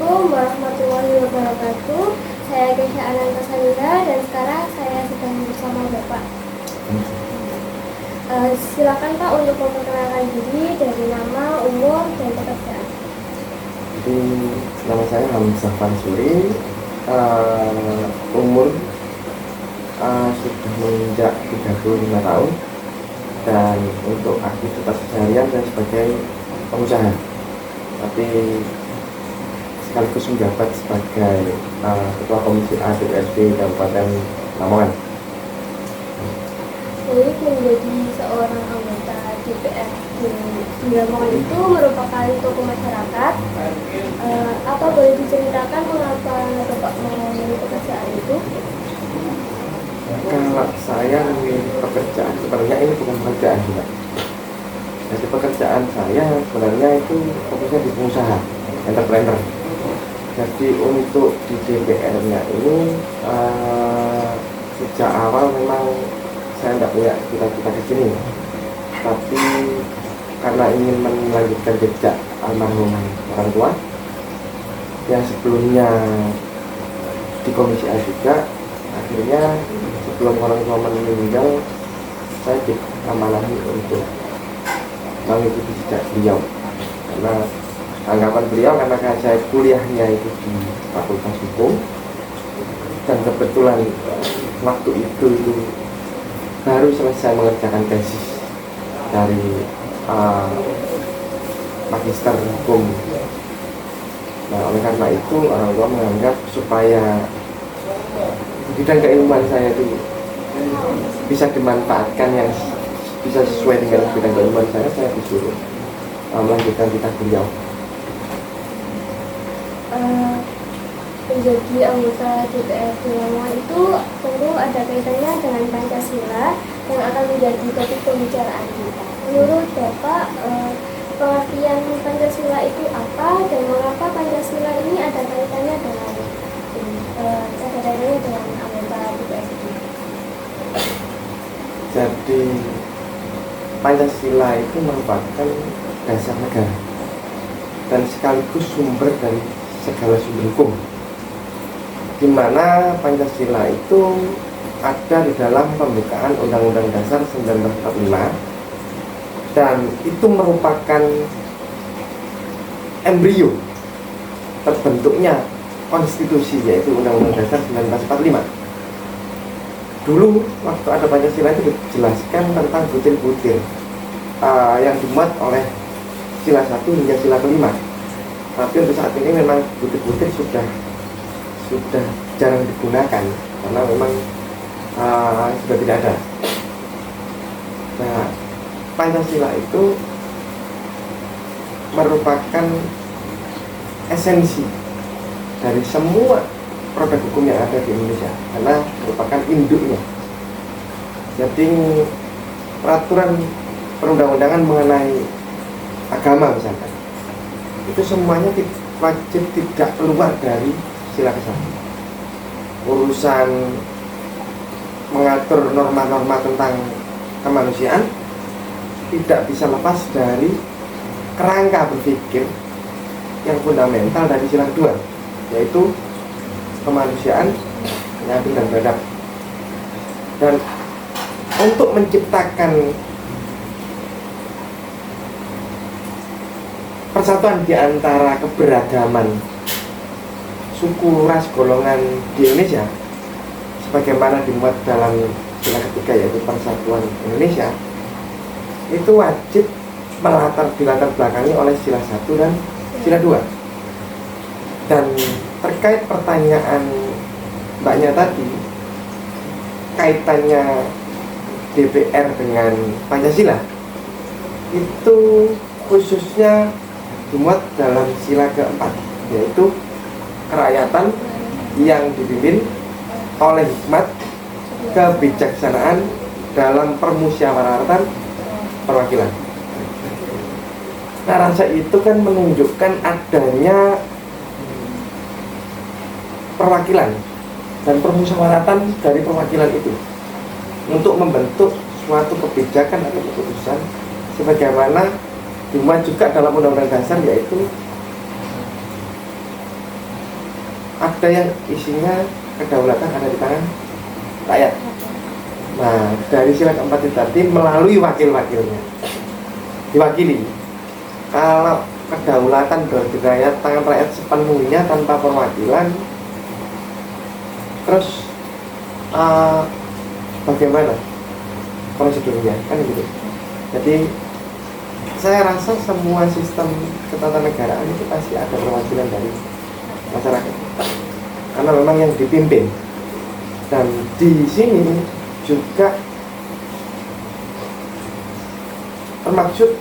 Assalamualaikum warahmatullahi wabarakatuh. Saya Kesha Ananta Salira dan sekarang saya sedang bersama Bapak. Silakan Pak untuk memperkenalkan diri dari nama, umur, dan pekerjaan. Jadi nama saya Hamzah Fansuri, umur sudah menginjak 35 tahun, dan untuk aktivitas seharian saya sebagai pengusaha, tapi sekaligus menjabat sebagai Ketua Komisi A DPRD Kabupaten Lamongan. Jadi menjadi seorang anggota DPRD di Lamongan itu merupakan tokoh masyarakat. Apa boleh diceritakan mengapa Bapak memilih pekerjaan itu? Kalau saya memilih pekerjaan, sebenarnya ini bukan pekerjaan juga. Jadi pekerjaan saya sebenarnya itu fokusnya di pengusaha, entrepreneur. Jadi untuk di DPR-nya ini sejak awal memang saya tidak punya cita-cita ke sini, tapi karena ingin melanjutkan jejak almarhum orang tua yang sebelumnya di Komisi A juga, akhirnya sebelum orang tua meninggal saya diamanahi untuk mengikuti jejak beliau, karena anggapan beliau karena saya kuliahnya itu di Fakultas Hukum, dan kebetulan waktu itu baru selesai mengerjakan tesis dari magister hukum. Nah, oleh karena itu orang tua menganggap supaya bidang keilmuan saya itu bisa dimanfaatkan yang bisa sesuai dengan bidang keilmuan saya disuruh melanjutkan cita beliau. Menjadi anggota DPRD Lamongan itu tentu ada kaitannya dengan Pancasila yang akan menjadi topik pembicaraan kita. Menurut Bapak, pengertian Pancasila itu apa dan mengapa Pancasila ini ada kaitannya dengan anggota DPRD? Jadi Pancasila itu merupakan dasar negara dan sekaligus sumber dari segala sumber hukum, di mana Pancasila itu ada di dalam pembukaan Undang-Undang Dasar 1945, dan itu merupakan embrio terbentuknya konstitusi, yaitu Undang-Undang Dasar 1945. Dulu waktu ada Pancasila itu dijelaskan tentang butir-butir yang dimuat oleh sila 1 hingga sila kelima. Tapi untuk saat ini memang butir-butir sudah jarang digunakan karena memang sudah tidak ada. Nah, Pancasila itu merupakan esensi dari semua produk hukum yang ada di Indonesia karena merupakan induknya. Jadi peraturan perundang-undangan mengenai agama misalkan, itu semuanya wajib tidak keluar dari sila ke-1. Urusan mengatur norma-norma tentang kemanusiaan tidak bisa lepas dari kerangka berpikir yang fundamental dari sila kedua, yaitu kemanusiaan yang adil dan beradab. Dan untuk menciptakan persatuan di antara keberagaman suku, ras, golongan di Indonesia, sebagaimana dimuat dalam sila ketiga yaitu Persatuan Indonesia, itu wajib dilatar belakangi oleh sila 1 dan sila 2. Dan terkait pertanyaan Mbaknya tadi, kaitannya DPR dengan Pancasila, itu khususnya dimuat dalam sila keempat, yaitu kerakyatan yang dipimpin oleh hikmat kebijaksanaan dalam permusyawaratan perwakilan. Nah, rasa itu kan menunjukkan adanya perwakilan dan permusyawaratan dari perwakilan itu untuk membentuk suatu kebijakan atau keputusan sebagaimana dimuat juga dalam Undang-Undang Dasar, yaitu ada yang isinya kedaulatan ada di tangan rakyat. Nah, dari sila keempat itu tadi melalui wakil-wakilnya diwakili. Kalau kedaulatan berada di tangan rakyat sepenuhnya tanpa perwakilan, terus bagaimana prosedurnya, kan gitu. Jadi saya rasa semua sistem ketatanegaraan itu pasti ada perwakilan dari masyarakat, karena memang yang dipimpin. Dan di sini juga termaksud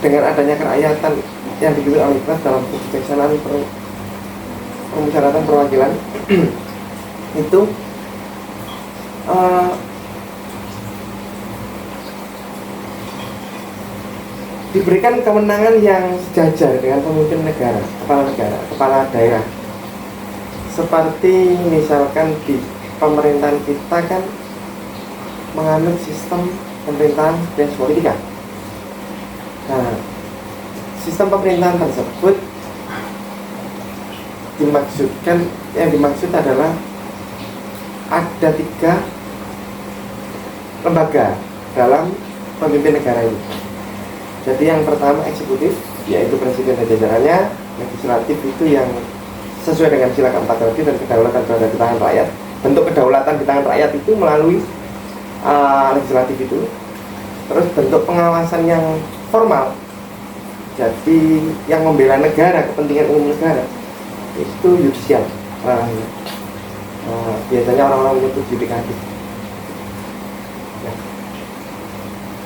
dengan adanya kerakyatan yang dipimpin oleh rakyat dalam kebijaksanaan permusyawaratan perwakilan itu diberikan kewenangan yang sejajar dengan pemimpin negara, kepala daerah. Seperti misalkan di pemerintahan kita kan menganut sistem pemerintahan despolitika. Nah, sistem pemerintahan tersebut yang dimaksud adalah ada 3 lembaga dalam pemimpin negara ini. Jadi yang pertama eksekutif, yaitu presiden dan jajarannya. Legislatif itu yang sesuai dengan sila keempat tadi, dan kedaulatan berada di tangan rakyat. Bentuk kedaulatan di tangan rakyat itu melalui legislatif itu. Terus bentuk pengawasan yang formal, jadi yang membela negara, kepentingan umum negara, itu yudisial. Biasanya orang-orang menyebut yudikatif.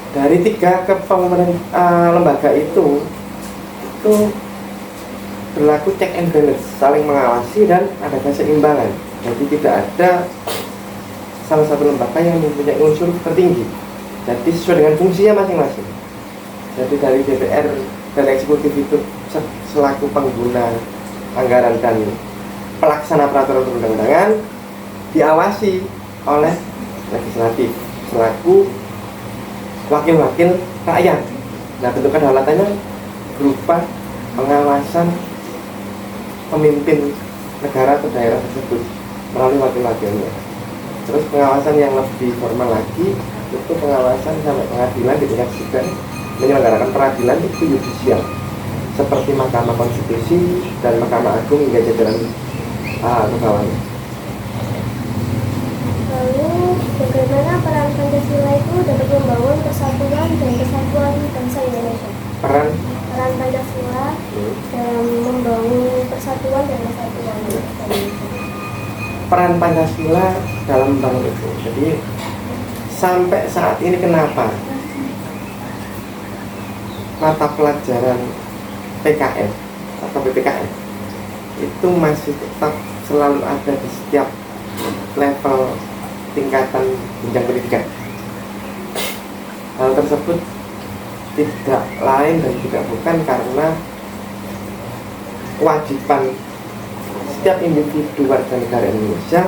Dari 3 lembaga itu berlaku check and balance, saling mengawasi dan ada keseimbangan. Jadi tidak ada salah satu lembaga yang mempunyai unsur tertinggi. Jadi sesuai dengan fungsinya masing-masing. Jadi dari DPR dan eksekutif itu selaku pengguna anggaran dan pelaksana peraturan perundang-undangan, diawasi oleh legislatif selaku wakil-wakil rakyat. Nah, bentuk kedaulatannya berupa pengawasan pemimpin negara atau daerah tersebut melalui wakil-wakilnya. Terus pengawasan yang lebih formal lagi itu pengawasan sampai pengadilan di tingkat sidang, menyelenggarakan peradilan itu yudisial, seperti Mahkamah Konstitusi dan Mahkamah Agung hingga jajaran ke bawahnya. Lalu bagaimana peran Pancasila itu dapat membangun persatuan dan kesatuan bangsa Indonesia? Peran Pancasila dalam membangun persatuan dan kesatuan bangsa Indonesia. Peran Pancasila dalam membangun itu. Jadi sampai saat ini kenapa mata pelajaran PKN atau PPKN itu masih tetap selalu ada di setiap level tingkatan jenjang pendidikan. Hal tersebut tidak lain dan tidak bukan karena kewajiban setiap individu warga negara Indonesia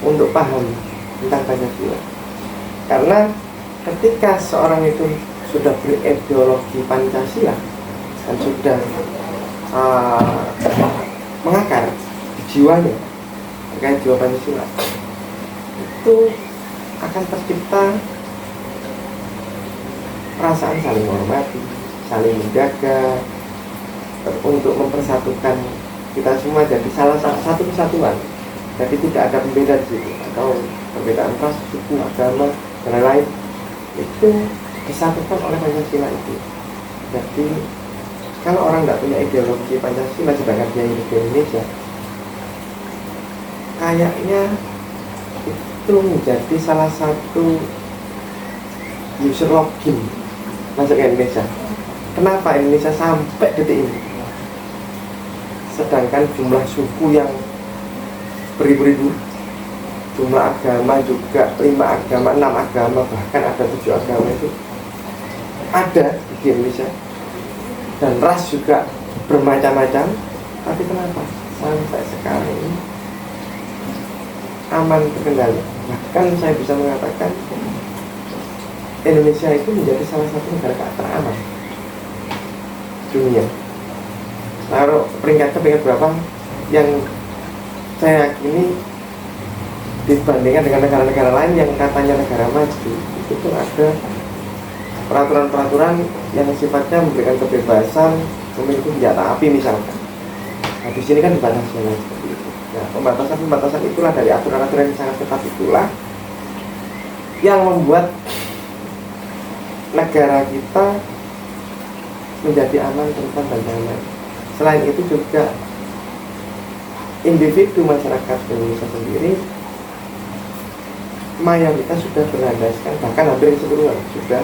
untuk paham tentang Pancasila. Karena ketika seorang itu sudah berideologi Pancasila dan sudah mengakar di jiwanya terkait jiwa Pancasila, itu akan tercipta perasaan saling menghormati, saling menjaga, untuk mempersatukan kita semua jadi salah satu kesatuan. Jadi tidak ada pembeda di situ, atau perbedaan ras, suku, agama dan lain-lain, itu disatukan oleh Pancasila itu. Jadi kalau orang tidak punya ideologi Pancasila sedangkan dia hidup di Indonesia, kayaknya itu menjadi salah satu user login masuk ke Indonesia. Kenapa Indonesia sampai detik ini, sedangkan jumlah suku yang beribu-ribu, jumlah agama juga 5 agama, 6 agama, bahkan ada 7 agama itu ada di Indonesia, dan ras juga bermacam-macam, tapi kenapa sampai sekarang ini aman terkendali? Bahkan saya bisa mengatakan Indonesia itu menjadi salah satu negara teraman dunia. Taruh peringkatnya berapa? Yang saya yakini dibandingkan dengan negara-negara lain yang katanya negara maju, itu tuh ada peraturan-peraturan yang sifatnya memberikan kebebasan memiliki senjata api misalkan. Nah di sini kan dibatasi seperti itu. Nah pembatasan-pembatasan itulah dari aturan-aturan yang sangat ketat itulah yang membuat negara kita menjadi aman, tentram, dan damai. Selain itu juga individu masyarakat Indonesia sendiri mayoritas sudah berlandaskan, bahkan hampir keseluruhan sudah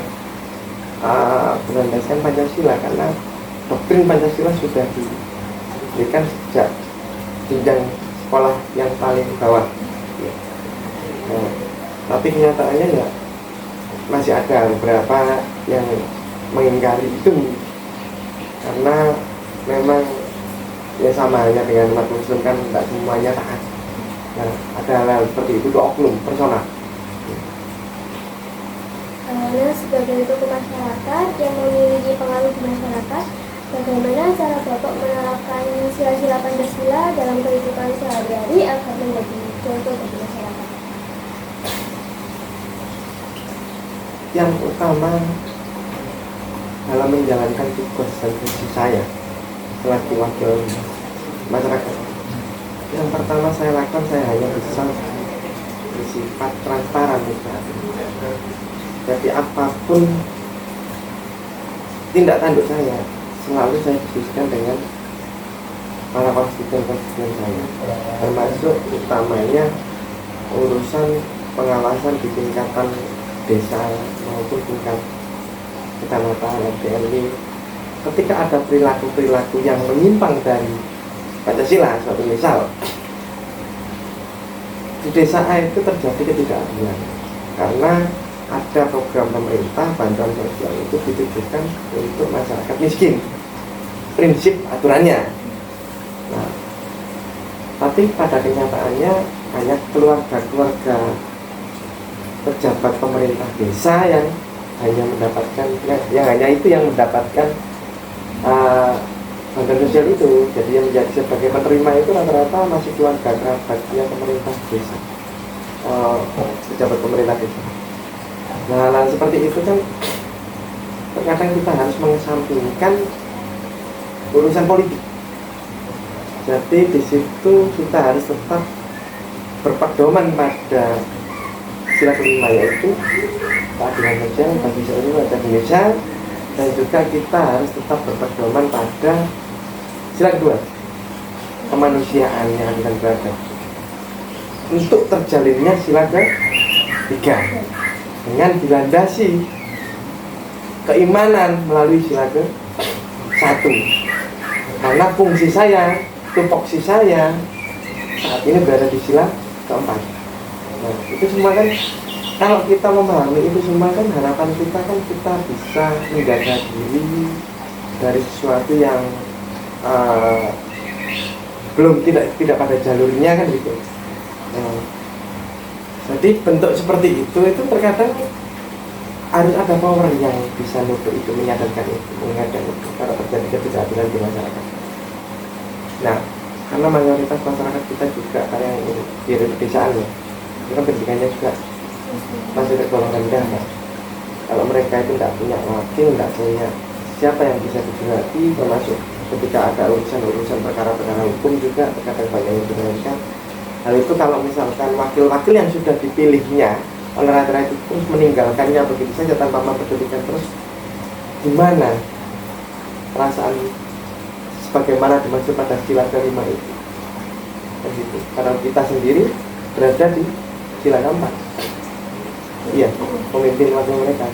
berlandaskan Pancasila, karena doktrin Pancasila sudah diberikan sejak jenjang sekolah yang paling bawah. Nah, tapi kenyataannya ya masih ada beberapa yang mengingkari itu, karena memang ya sama halnya dengan umat muslim kan tidak semuanya taat. Nah, ada hal seperti itu oknum personal. Nah, sebagai tokoh masyarakat yang memiliki pengaruh di masyarakat, bagaimana cara Bapak menerapkan sila-sila Pancasila dalam kehidupan sehari-hari agar menjadi contoh bagi masyarakat? Yang utama dalam menjalankan tugas dan fungsi saya selaku wakil masyarakat, yang pertama saya lakukan, saya hanya bisa bersifat transparan. Jadi apapun tindak tanduk saya selalu saya diskusikan dengan para konstituen saya, termasuk utamanya urusan pengawasan di tingkatan desa maupun tingkat kecamatan RT RW. Ketika ada perilaku-perilaku yang menyimpang dari Pancasila, suatu misal di desa A itu terjadi ketidakadilan karena ada program pemerintah bantuan sosial itu ditujukan untuk masyarakat miskin, prinsip aturannya. Nah, tapi pada kenyataannya banyak keluarga-keluarga pejabat pemerintah desa yang hanya mendapatkan, yang mendapatkan bantuan sosial itu. Jadi yang menjadi sebagai penerima itu rata-rata masih keluarga kerabatnya pemerintah desa, pejabat pemerintah desa. Nah, seperti itu kan terkadang kita harus mengesampingkan urusan politik. Jadi di situ kita harus tetap berpedoman pada sila kelima, yaitu keadilan sosial bagi seluruh rakyat Indonesia, dan juga kita harus tetap berpedoman pada sila kedua, kemanusiaan yang adil dan beradab, untuk terjalinnya sila ketiga dengan dilandasi keimanan melalui sila ke-1. Karena fungsi saya, tupoksi saya saat ini berada di sila keempat. Nah, itu semua kan, kalau kita memahami itu semua kan, harapan kita kan kita bisa menjaga diri dari sesuatu yang belum tidak pada jalurnya kan gitu. Jadi bentuk seperti itu terkadang harus ada power yang bisa nutup itu, menyadarkan itu, mengingatkan itu kalau terjadi ketidakadilan di masyarakat. Nah, karena mayoritas masyarakat kita juga kayak di pedesaan ya, itu kan pendidikannya juga masih tergolong rendah kan. Kalau mereka itu tidak punya wakil, tidak punya siapa yang bisa diberi, termasuk ketika ada urusan perkara-perkara hukum juga terkadang banyak yang dibenarkan. Hal itu kalau misalkan wakil-wakil yang sudah dipilihnya oleh rakyat itu terus meninggalkannya begitu saja tanpa mempedulikan, terus gimana perasaan sebagaimana dimaksud pada sila kelima itu? Begitu. Karena kita sendiri berada di sila keempat. Iya, pemimpin wakil mereka.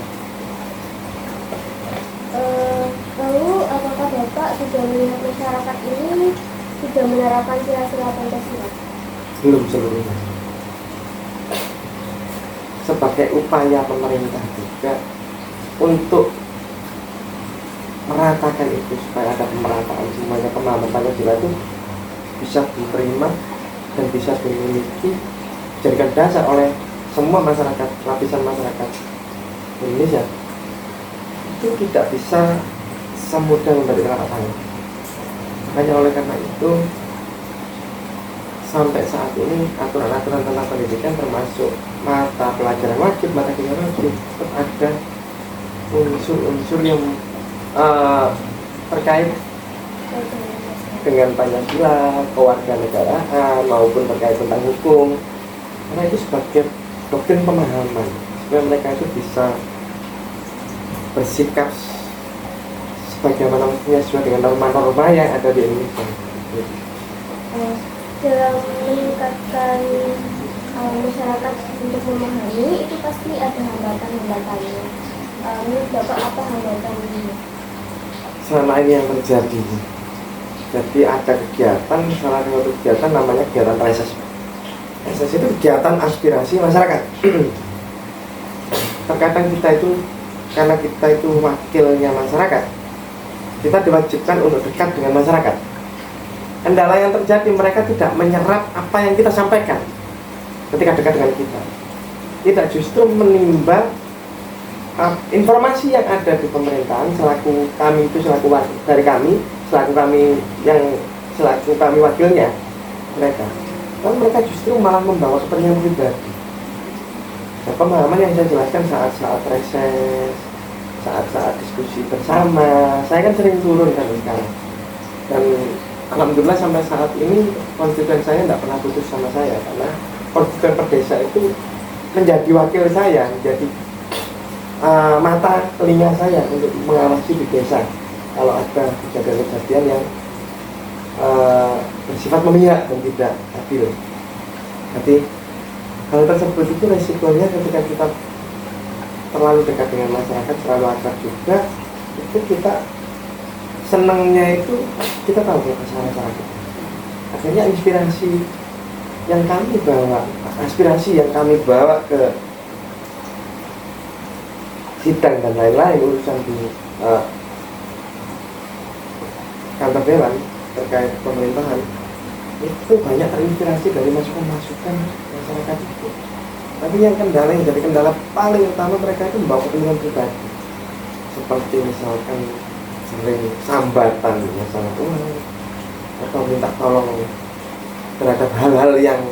Lalu apakah Bapak sudah melihat masyarakat ini sudah menerapkan sila-sila Pancasila? Belum seluruhnya. Sebagai upaya pemerintah juga untuk meratakan itu, supaya ada pemerataan semuanya, pemahaman Pancasila itu bisa diterima dan bisa dimiliki, dijadikan dasar oleh semua masyarakat, lapisan masyarakat Indonesia. Itu tidak bisa semudah memberi telapak tangan. Makanya oleh karena itu sampai saat ini aturan-aturan tentang pendidikan termasuk mata pelajaran wajib, mata kuliah wajib, tetap ada unsur-unsur yang terkait dengan Pancasila, kewarganegaraan maupun terkait tentang hukum, karena itu sebagai doktrin pemahaman supaya mereka itu bisa bersikap sebagaimana mestinya sesuai dengan norma-norma yang ada di Indonesia. Dalam meningkatkan masyarakat untuk memahami itu pasti ada hambatan-hambatannya. Menurut Bapak apa hambatannya? Selama ini yang terjadi, jadi ada kegiatan, salah satu kegiatan namanya kegiatan reses. Reses itu kegiatan aspirasi masyarakat. Terkadang kita itu, karena kita itu wakilnya masyarakat, kita diwajibkan untuk dekat dengan masyarakat. Kendala yang terjadi, mereka tidak menyerap apa yang kita sampaikan ketika dekat dengan kita. Tidak, justru menimbang informasi yang ada di pemerintahan selaku kami itu selaku dari kami selaku kami wakilnya mereka. Dan mereka justru malah membawa kepentingan pribadi. Nah, pemahaman yang saya jelaskan saat-saat reses, saat-saat diskusi bersama, saya kan sering turun kan sekarang. Dan alhamdulillah sampai saat ini konstituen saya tidak pernah putus sama saya, karena konstituen per desa itu menjadi wakil saya, menjadi mata telinga saya untuk mengawasi di desa kalau ada kejadian-kejadian yang bersifat memihak dan tidak adil. Jadi hal tersebut itu resikonya ketika kita terlalu dekat dengan masyarakat, terlalu akrab juga, itu kita senangnya itu kita tahu kesalahan masyarakat. Akhirnya aspirasi yang kami bawa ke sidang dan lain-lain urusan di kantor dewan terkait pemerintahan, itu banyak terinspirasi dari masukan-masukan masyarakat itu. Tapi yang jadi kendala paling utama, mereka itu membawa kepentingan pribadi, seperti misalkan sering sambatan masalah uang atau minta tolong terhadap hal-hal yang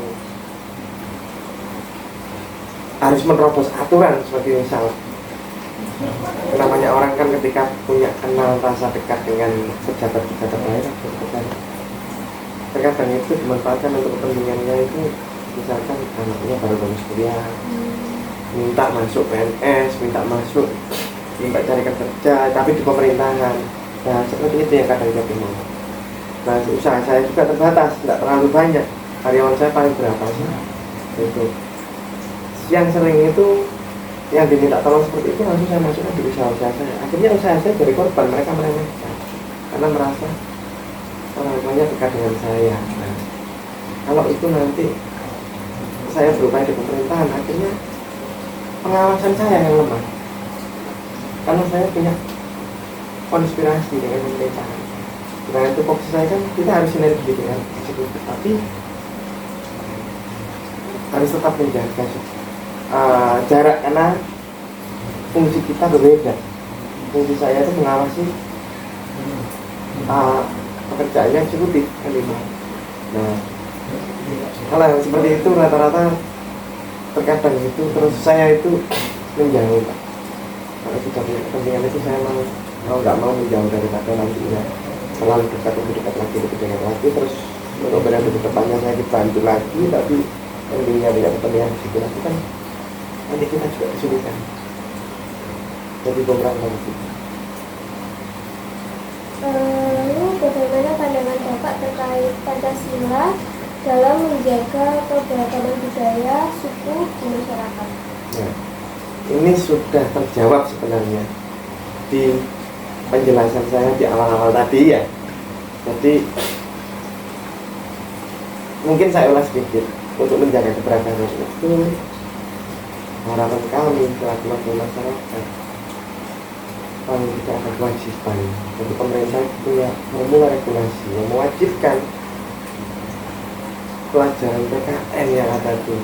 harus menerobos aturan, seperti misal namanya orang kan ketika punya kenal rasa dekat dengan pejabat-pejabat daerah, terkadang itu dimanfaatkan untuk kepentingannya. Itu misalkan anaknya baru lulus kuliah, minta masuk PNS, minta carikan kerja, tapi di pemerintahan. Nah, seperti itu yang kadang jadi mau. Nah, usaha saya juga terbatas, tidak terlalu banyak. Karyawan saya paling berapa sih? Itu yang sering itu yang diminta tolong seperti itu langsung saya masukkan di usaha saya. Akhirnya usaha saya jadi korban, mereka meremehkan karena merasa orang tuanya dekat dengan saya. Nah, kalau itu nanti saya berupaya di pemerintahan, akhirnya pengawasan saya yang lemah karena saya punya konspirasi dengan pemerintahan. Nah, itu fokus saya kan kita harus sinergi dengan eksekutif, tapi harus tetap menjaga jarak karena fungsi kita berbeda. Fungsi saya itu mengawasi pekerjaannya eksekutif kelima. Nah, kalau yang seperti itu rata-rata terkadang itu terus saya itu menjauh. Kalau sudah punya kepentingan itu saya mau nggak mau menjauh daripada nantinya selalu dekat lagi terus untuk berada di depannya saya dibantu lagi, tapi intinya tidak kepentingan di situ lagi kan nanti kita juga kesulitan. Jadi beberapa lagi. Lalu bagaimana pandangan Bapak terkait Pancasila dalam menjaga keberagaman budaya suku di masyarakat? Nah, ini sudah terjawab sebenarnya di penjelasan saya di awal-awal tadi ya. Jadi mungkin saya ulas sedikit. Untuk menjaga keberagaman itu harapan kami selaku wakil masyarakat, paling tidak ada kewajiban. Jadi pemerintah punya formula regulasi yang mewajibkan pelajaran PKN yang ada di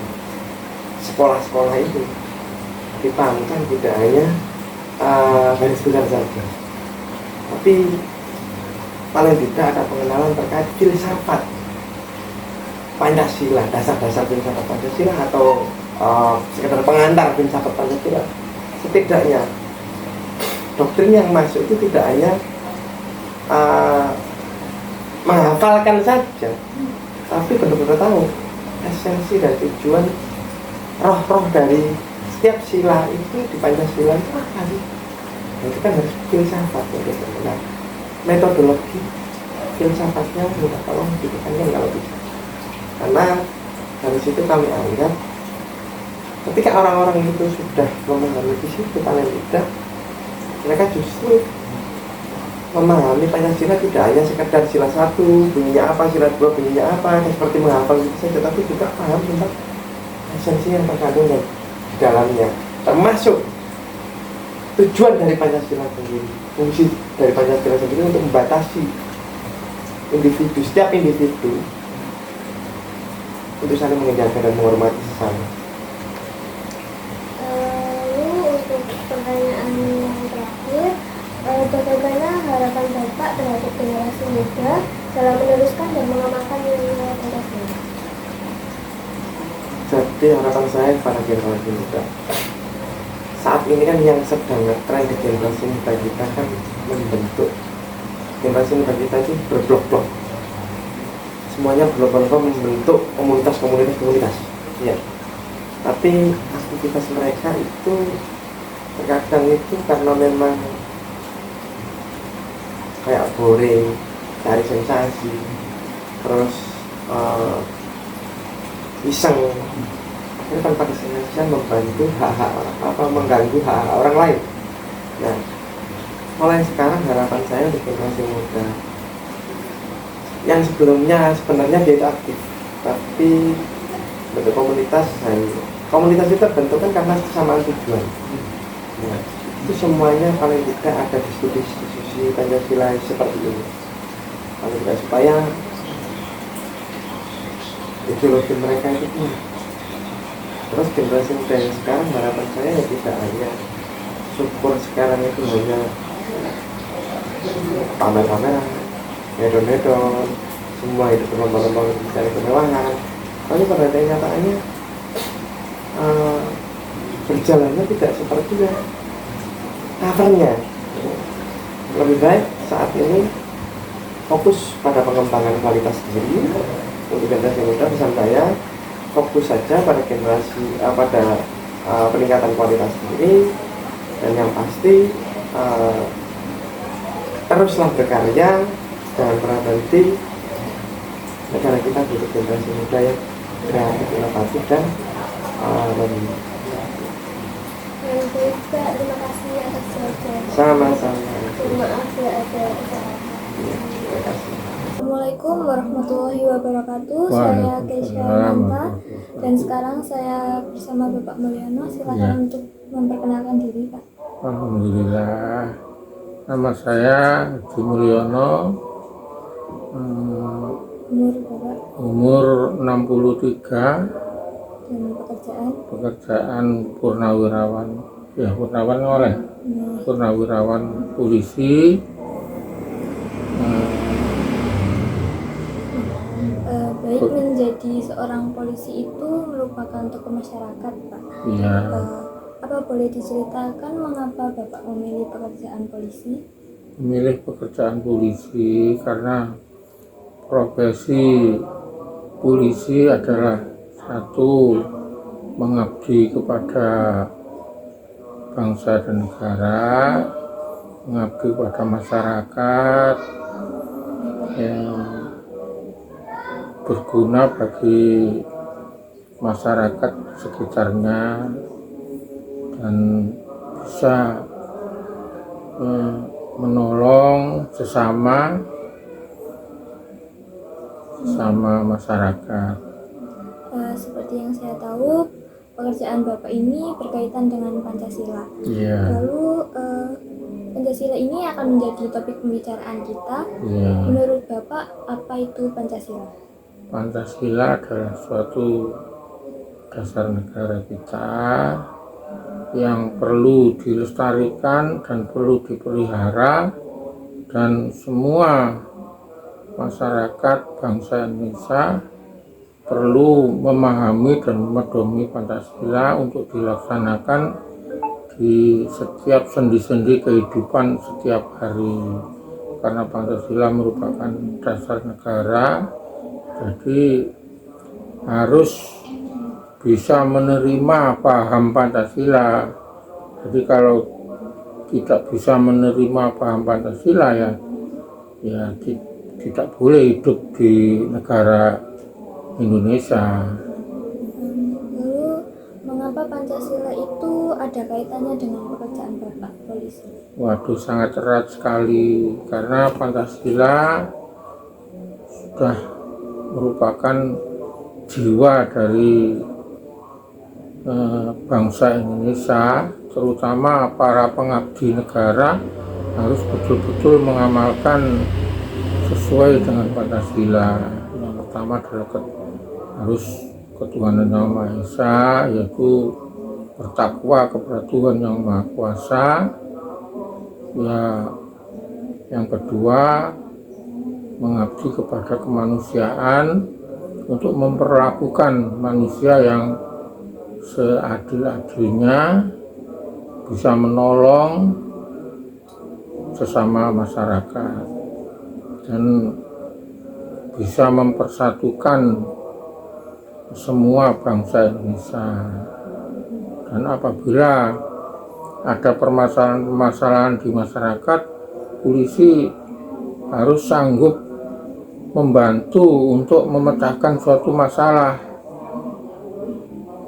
sekolah-sekolah itu dipahami tidak hanya garis besar saja, tapi paling tidak ada pengenalan terkait filsafat Pancasila, dasar-dasar filsafat Pancasila atau sekedar pengantar filsafat Pancasila. Setidaknya doktrin yang masuk itu tidak hanya menghafalkan saja, tapi benar-benar tahu esensi dan tujuan, roh-roh dari setiap sila itu di Pancasila itu apa sih? Nah, itu kan harus filsafat gitu. Nah, metodologi filsafatnya minta tolong diberikan kalau bisa, karena dari situ kami anggap ketika orang-orang itu sudah memahami di situ paling tidak mereka justru memahami Pancasila tidak hanya sekedar sila 1 bunyinya apa, sila 2 bunyinya apa, seperti menghafal itu saja, tapi juga paham tentang esensi yang terkandung di dalamnya, termasuk tujuan dari Pancasila sendiri, fungsi dari Pancasila sendiri untuk membatasi individu, setiap individu untuk saling menjaga dan menghormati sesama. Lalu untuk pertanyaan yang terakhir, bagaimana harapan Bapak terhadap generasi muda dalam meneruskan dan mengamalkan nilai-nilai Pancasila? Jadi harapan saya kepada generasi muda saat ini kan yang sedang ngetren di generasi muda kita kan membentuk generasi muda kita itu berblok-blok, semuanya berlomba-lomba membentuk komunitas ya. Tapi aktivitas mereka itu terkadang itu karena memang kayak boring, cari sensasi, terus iseng, ini tanpa kesengajaan membantu mengganggu hak orang lain. Nah, mulai sekarang harapan saya untuk generasi muda yang sebelumnya sebenarnya dia itu aktif, tapi bentuk komunitas itu terbentuk kan karena kesamaan tujuan. Nah, itu semuanya paling tidak ada diskusi Pancasila seperti ini, paling tidak supaya ideologi mereka itu kuat. Terus generasi muda yang sekarang harapan saya ya tidak hanya syukur sekarang itu hanya pamer-pameran, hedon-hedon, semua itu berlomba-lomba mencari kemewahan, tapi pada kenyataannya berjalannya tidak seperti yang covernya. Lebih baik saat ini fokus pada pengembangan kualitas diri untuk generasi muda. Pesan saya fokus saja pada generasi pada peningkatan kualitas diri, dan yang pasti teruslah berkarya, jangan pernah berhenti. Negara kita butuh generasi muda yang kreatif, inovatif dan lebih. Baik, Pak, terima kasih atas jawabannya. Sama-sama. Maaf ya ada kesalahan. Ya, terima kasih. Assalamualaikum warahmatullahi wabarakatuh. Saya Kesha Manta dan sekarang saya bersama Bapak Mulyono. Silakan untuk memperkenalkan diri, Pak. Alhamdulillah, nama saya Haji Mulyono, Umur Bapak umur 63, dan pekerjaan purnawirawan, purnawirawan oleh purnawirawan polisi. Baik, menjadi seorang polisi itu merupakan tokoh masyarakat, Pak. Iya. Apa boleh diceritakan mengapa Bapak memilih pekerjaan polisi? Memilih pekerjaan polisi karena profesi polisi adalah satu, mengabdi kepada bangsa dan negara, mengabdi kepada masyarakat yang berguna bagi masyarakat sekitarnya dan bisa menolong sesama masyarakat. Seperti yang saya tahu, pekerjaan Bapak ini berkaitan dengan Pancasila. Iya. Lalu Pancasila ini akan menjadi topik pembicaraan kita. Iya. Menurut Bapak, apa itu Pancasila? Pancasila adalah suatu dasar negara kita yang perlu dilestarikan dan perlu dipelihara, dan semua masyarakat bangsa Indonesia perlu memahami dan memedomi Pancasila untuk dilaksanakan di setiap sendi-sendi kehidupan setiap hari, karena Pancasila merupakan dasar negara. Jadi harus bisa menerima paham Pancasila. Jadi kalau tidak bisa menerima paham Pancasila ya tidak boleh hidup di negara Indonesia. Lalu, mengapa Pancasila itu ada kaitannya dengan pekerjaan Bapak polisi? Waduh, sangat erat sekali, karena Pancasila sudah merupakan jiwa dari bangsa Indonesia, terutama para pengabdi negara harus betul-betul mengamalkan sesuai dengan Pancasila. Yang pertama adalah harus ketuhanan Yang Maha Esa, yaitu bertakwa kepada Tuhan Yang Maha Kuasa. Ya, yang kedua, mengabdi kepada kemanusiaan untuk memperlakukan manusia yang seadil-adilnya, bisa menolong sesama masyarakat, dan bisa mempersatukan semua bangsa Indonesia. Dan apabila ada permasalahan-permasalahan di masyarakat, polisi harus sanggup membantu untuk memecahkan suatu masalah.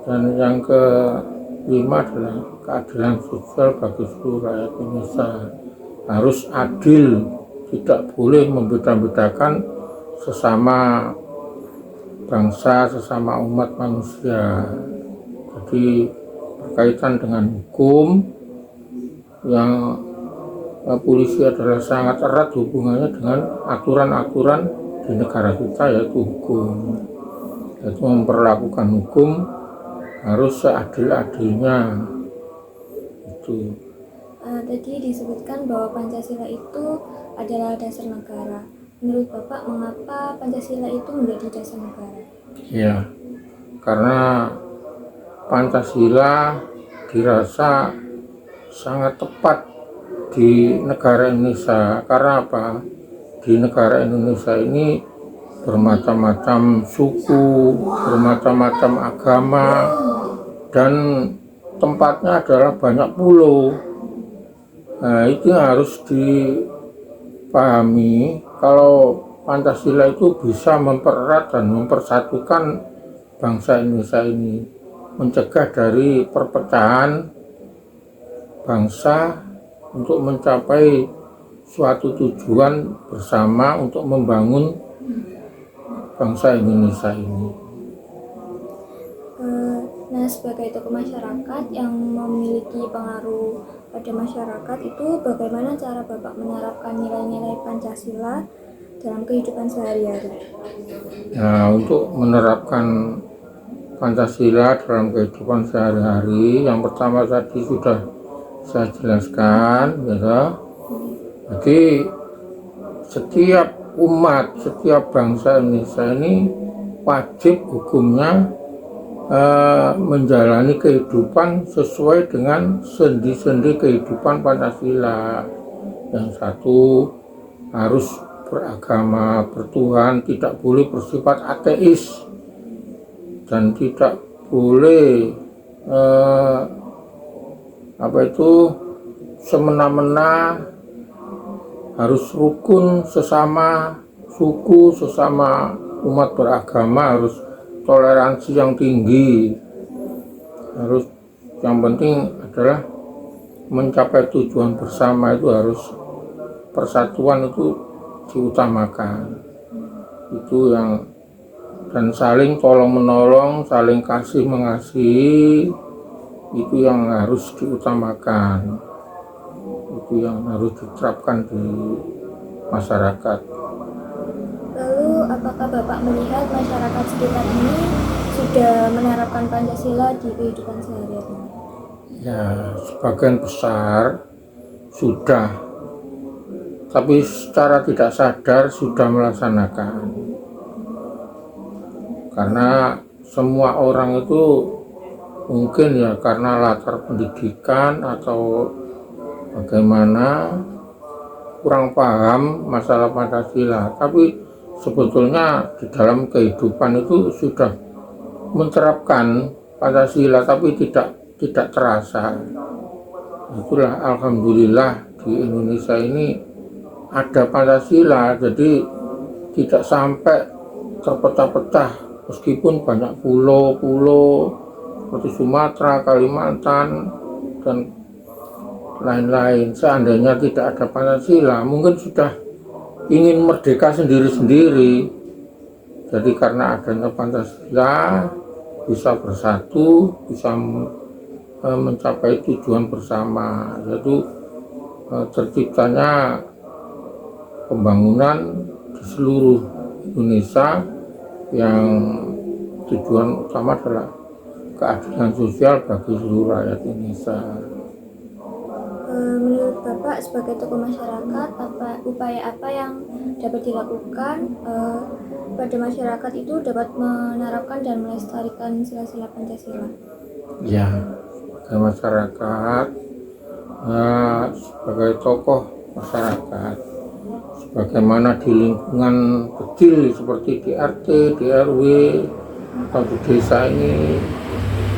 Dan yang kelima adalah keadilan sosial bagi seluruh rakyat Indonesia. Harus adil, tidak boleh membeda-bedakan sesama bangsa, sesama umat manusia. Jadi berkaitan dengan hukum, yang polisi adalah sangat erat hubungannya dengan aturan-aturan di negara kita, yaitu hukum. Yaitu memperlakukan hukum harus seadil-adilnya. Itu. Tadi disebutkan bahwa Pancasila itu adalah dasar negara. Menurut Bapak, mengapa Pancasila itu menjadi dasar negara? Ya, karena Pancasila dirasa sangat tepat di negara Indonesia. Karena apa? Di negara Indonesia ini bermacam-macam suku, bermacam-macam agama, dan tempatnya adalah banyak pulau. Nah, itu harus dipahami kalau Pancasila itu bisa mempererat dan mempersatukan bangsa Indonesia ini, mencegah dari perpecahan bangsa untuk mencapai suatu tujuan bersama untuk membangun bangsa Indonesia ini. Nah, sebagai tokoh masyarakat yang memiliki pengaruh pada masyarakat, itu bagaimana cara Bapak menerapkan nilai-nilai Pancasila dalam kehidupan sehari-hari? Nah, untuk menerapkan Pancasila dalam kehidupan sehari-hari, yang pertama tadi sudah saya jelaskan, ya. Jadi setiap umat, setiap bangsa Indonesia ini wajib hukumnya menjalani kehidupan sesuai dengan sendi-sendi kehidupan Pancasila. Yang satu harus beragama, bertuhan, tidak boleh bersifat ateis, dan tidak boleh semena-mena, harus rukun sesama suku, sesama umat beragama, harus toleransi yang tinggi, harus, yang penting adalah mencapai tujuan bersama, itu harus persatuan itu diutamakan. Itu yang, dan saling tolong menolong, saling kasih mengasihi, itu yang harus diutamakan, itu yang harus diterapkan di masyarakat. Lalu, apakah Bapak melihat masyarakat sekitar ini sudah menerapkan Pancasila di kehidupan sehari-hari? Ya, sebagian besar sudah, tapi secara tidak sadar sudah melaksanakan. karena semua orang itu mungkin ya karena latar pendidikan atau bagaimana kurang paham masalah Pancasila, tapi sebetulnya di dalam kehidupan itu sudah menerapkan Pancasila tapi tidak terasa. Itulah alhamdulillah di Indonesia ini ada Pancasila, jadi tidak sampai terpecah-pecah meskipun banyak pulau-pulau seperti Sumatera, Kalimantan dan lain-lain. Seandainya tidak ada Pancasila mungkin sudah ingin merdeka sendiri-sendiri. Jadi karena adanya Pancasila bisa bersatu, bisa mencapai tujuan bersama, yaitu terciptanya pembangunan di seluruh Indonesia yang tujuan utama adalah keadilan sosial bagi seluruh rakyat Indonesia. Menurut Bapak sebagai tokoh masyarakat, upaya apa yang dapat dilakukan pada masyarakat itu dapat menerapkan dan melestarikan sila-sila Pancasila? Ya, sebagai masyarakat, sebagai tokoh masyarakat, sebagaimana di lingkungan kecil seperti di RT, di RW, atau di desa ini,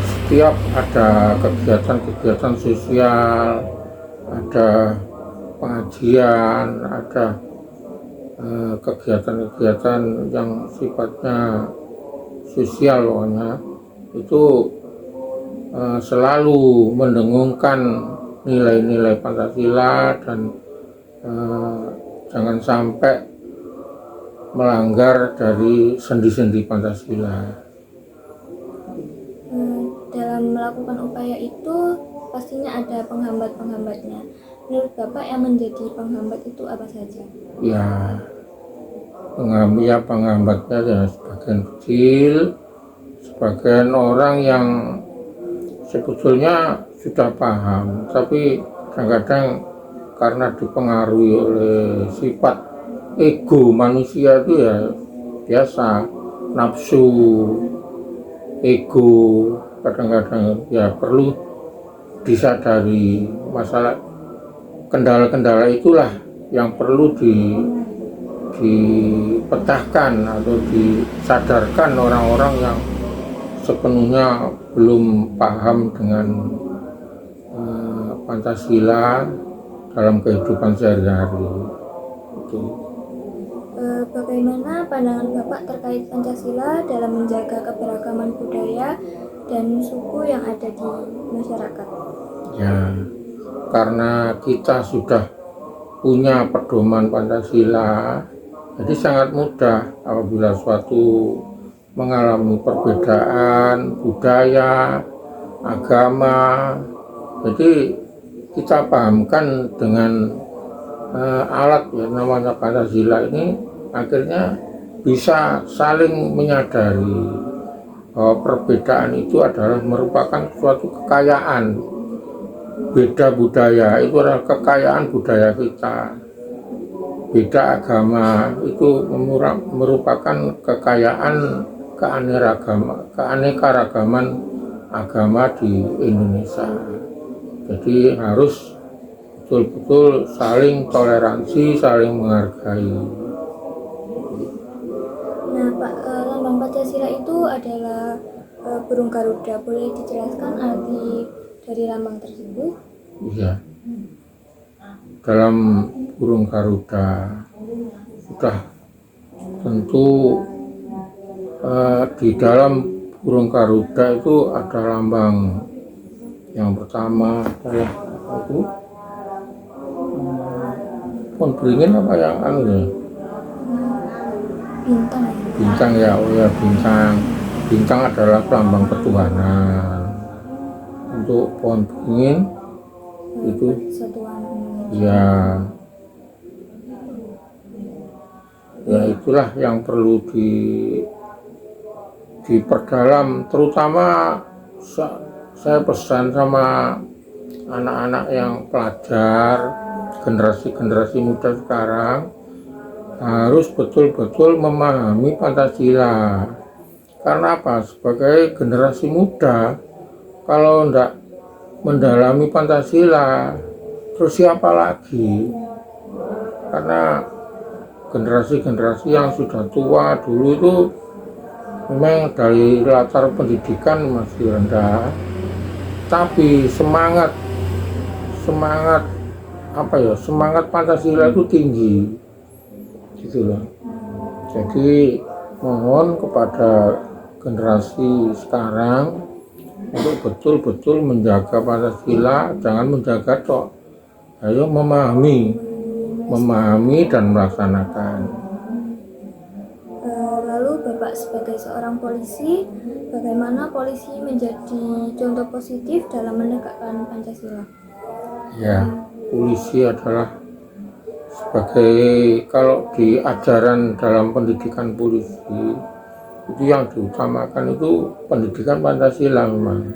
setiap ada kegiatan-kegiatan sosial, ada pengajian, ada kegiatan-kegiatan yang sifatnya sosial, pokoknya itu selalu mendengungkan nilai-nilai Pancasila dan jangan sampai melanggar dari sendi-sendi Pancasila. Dalam melakukan upaya itu pastinya ada penghambat-penghambatnya. Menurut Bapak yang menjadi penghambat itu apa saja? Ya, penghambatnya ya sebagian kecil, sebagian orang yang sebetulnya sudah paham, tapi kadang-kadang karena dipengaruhi oleh sifat ego manusia itu ya biasa, nafsu, ego, kadang-kadang ya perlu disadari masalah kendala-kendala itulah yang perlu dipecahkan atau disadarkan orang-orang yang sepenuhnya belum paham dengan Pancasila dalam kehidupan sehari-hari. Itu. Bagaimana pandangan Bapak terkait Pancasila dalam menjaga keberagaman budaya dan suku yang ada di masyarakat? Ya, karena kita sudah punya pedoman Pancasila, jadi sangat mudah apabila suatu mengalami perbedaan budaya, agama, jadi kita pahamkan dengan alat ya namanya Pancasila ini, akhirnya bisa saling menyadari bahwa perbedaan itu adalah merupakan suatu kekayaan. Beda budaya itu adalah kekayaan budaya kita. Beda agama itu merupakan kekayaan keanekaragaman agama di Indonesia. Jadi harus betul-betul saling toleransi, saling menghargai. Nah, Pak, lambang Pancasila itu adalah burung Garuda. Boleh dijelaskan arti dari lambang tersebut? Iya. Dalam burung Garuda sudah tentu di dalam burung Garuda itu ada lambang. Yang pertama adalah itu pohon beringin apa yang ya? Bintang. Bintang ya, oh ya bintang. Bintang adalah lambang ketuhanan. Untuk pohon beringin itu Satuan. ya itulah yang perlu diperdalam, terutama saya pesan sama anak-anak yang pelajar, generasi muda sekarang harus betul-betul memahami Pancasila, Karena apa? Sebagai generasi muda, kalau tidak mendalami Pancasila, terus siapa lagi? Karena generasi-generasi yang sudah tua dulu itu memang dari latar pendidikan masih rendah, tapi semangat semangat Pancasila itu tinggi, gitu loh. Jadi mohon kepada generasi sekarang untuk betul-betul menjaga Pancasila, jangan menjaga tok, ayo memahami dan melaksanakan. Lalu Bapak sebagai seorang polisi, bagaimana polisi menjadi contoh positif dalam menegakkan Pancasila? Ya, polisi adalah sebagai, kalau di ajaran dalam pendidikan polisi itu yang diutamakan itu pendidikan Pancasila memang.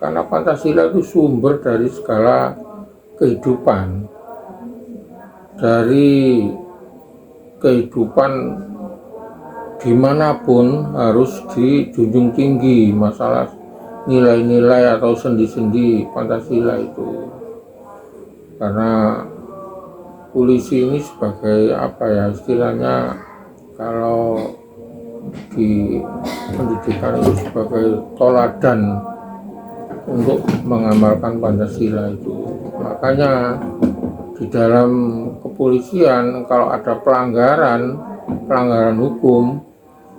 Karena Pancasila itu sumber dari segala kehidupan. Dari kehidupan dimanapun harus dijunjung tinggi masalah nilai-nilai atau sendi-sendi Pancasila itu. Karena polisi ini sebagai istilahnya, kalau di pendidikan itu sebagai toladan untuk mengamalkan Pancasila itu. Makanya di dalam kepolisian kalau ada pelanggaran hukum,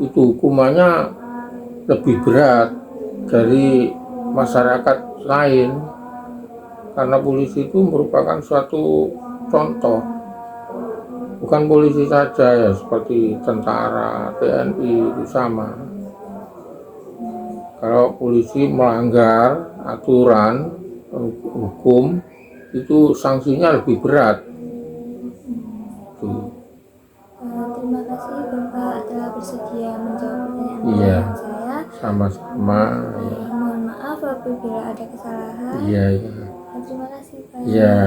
itu hukumannya lebih berat dari masyarakat lain, karena polisi itu merupakan suatu contoh. Bukan polisi saja ya, seperti tentara, TNI itu sama. Kalau polisi melanggar aturan hukum, itu sanksinya lebih berat. Terima kasih Bapak telah bersedia menjawab pertanyaan Iya, saya. sama-sama. Mohon maaf apabila ada kesalahan. Iya. Terima kasih Pak. Iya.